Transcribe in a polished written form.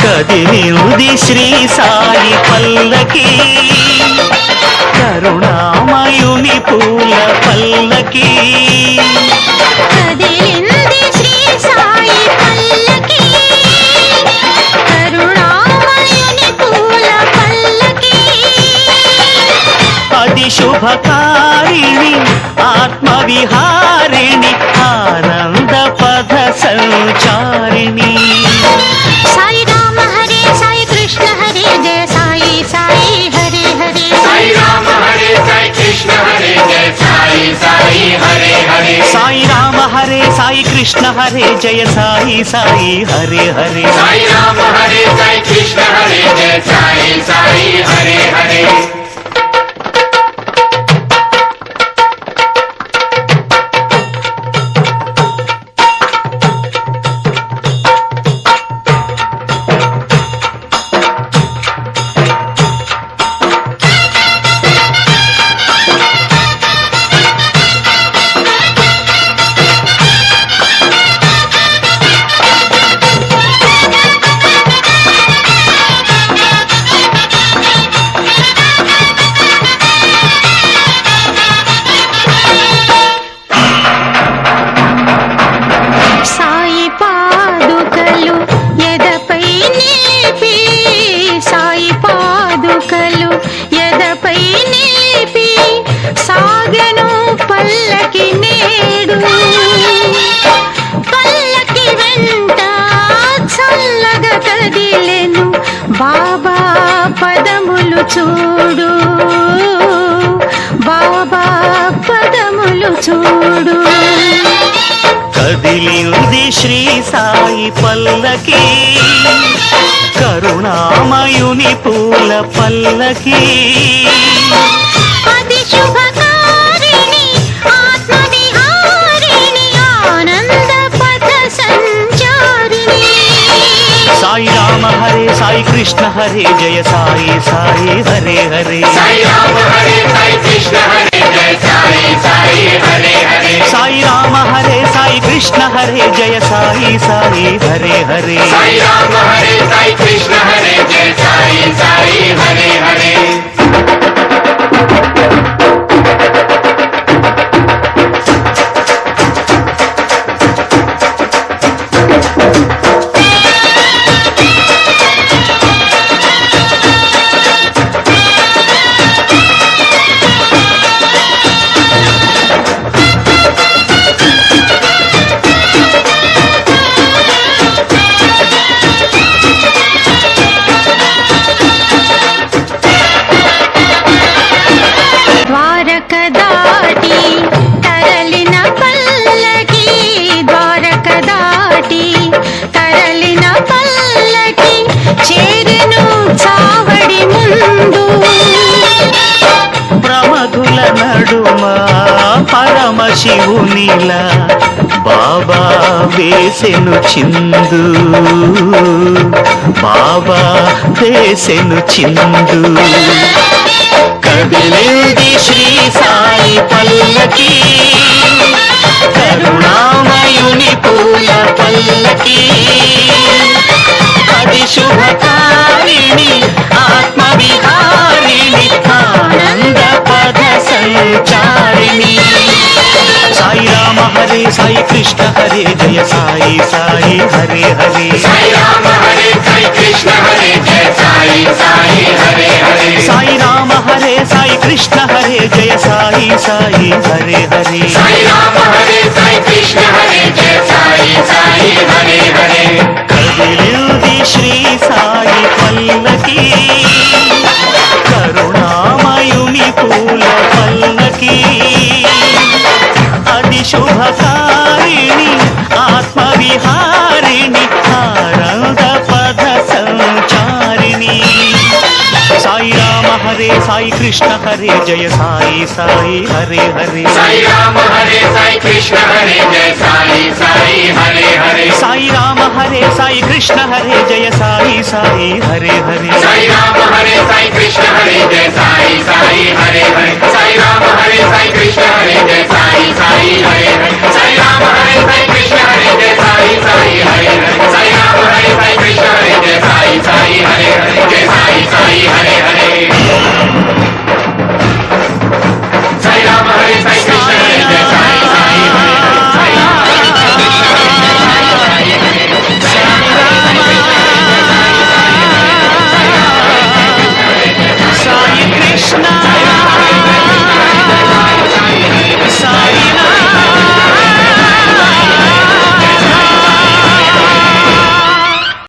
కదిలింది శ్రీ సాయి పల్లకి, కరుణామయుని పూల పల్లకి. కదిలింది శ్రీ సాయి పల్లకి, కరుణామయుని పూల పల్లకి. అది శుభకారిణి ఆత్మవిహారిణి ఆనంద పద సంచారిణి. సాయి రామ హరే సాయి కృష్ణ హరే జయ సాయి సాయి హరే హరే. సాయి రామ హరే సాయి కృష్ణ హరే జయ సాయి సాయి హరే హరే. సాయి రామ హరే సాయి కృష్ణ హరే జయ సాయి సాయి హరే హరే. సాయి రామ హరే సాయి కృష్ణ హరే జయ సాయి సాయి హరే హరే. సాయి పాదుకలు ఎదపై నిలిపి, సాయి పాదుకలు ఎదపై నిలిపి సాగెను పల్లకి నేడు. పల్లకి వెంట చల్లగా కదిలెను బాబా పదములు చూడు, బాబా పదములు చూడు. కదిలింది శ్రీ సాయి పల్లకి, కరుణామయుని పూల పల్లకి. అది శుభకారిణి ఆత్మవిహారిణి ఆనంద పథ సంచారిణి. సాయి రామ హరే సాయి కృష్ణ హరే జయ సాయి సాయి హరే హరే. సాయి రామ హరే సాయి కృష్ణ హరే జయ సాయి సాయి హరే హరే. సాయి రామ హరే సాయి కృష్ణ హరే జయ సాయి సాయి హరే హరే. సాయి రామ హరే సాయి కృష్ణ హరే జయ సాయి సాయి హరే హరే. ద్వారక దాటి తరలిన పల్లకి, ద్వారక దాటి తరలిన పల్లకి చేరెను చావడి ముందు. ప్రమధుల నడుమ పరమశివునిల బాబా వేసెను చిందు, బాబా వేసెను చిందు. కదిలింది శ్రీ సాయి పల్లకి, కరుణామయుని పూల పల్లకి. అది శుభకారిణి ఆత్మవిహారిణి ఆనంద పద సంచారిణి. సాయి రామ హరే సాయి కృష్ణ హరే జయ సాయి సాయి హరే హరే. సాయి రామ హరే సాయి కృష్ణ హరే జయ సాయి సాయి హరే హరే. సాయి రామ హరే సాయి కృష్ణ హరే జయ సాయి సాయి హరే హరే. సాయి రామ హరే సాయి కృష్ణ హరే జయ సాయి సాయి హరే హరే. కదిలింది శ్రీ సాయి పల్లకి కరుణామయుని పూల పల్లకి అది శుభకారిణి ఆత్మవిహారిణి ఆనంద పద సంచారిణి సాయి రామ హరే సాయి కృష్ణ హరే జయ సాయి సాయి హరే హరే సాయి రామ హరే సాయి కృష్ణ హరే జయ సాయి సాయి హరే హరే సాయి రామ హరే సాయి కృష్ణ హరే జయ సాయి సాయి హరే హరే సాయి రామ హరే సాయి కృష్ణ హరే జయ సాయి సాయి హరే హరే సాయి రామ హరే సాయి కృష్ణ హరే జయ సాయి సాయి హరే హరే సాయి రామ హరే సాయి కృష్ణ హరే జయ సాయి సాయి హరే హరే సాయి రామ హరే సాయి కృష్ణ హరే జయ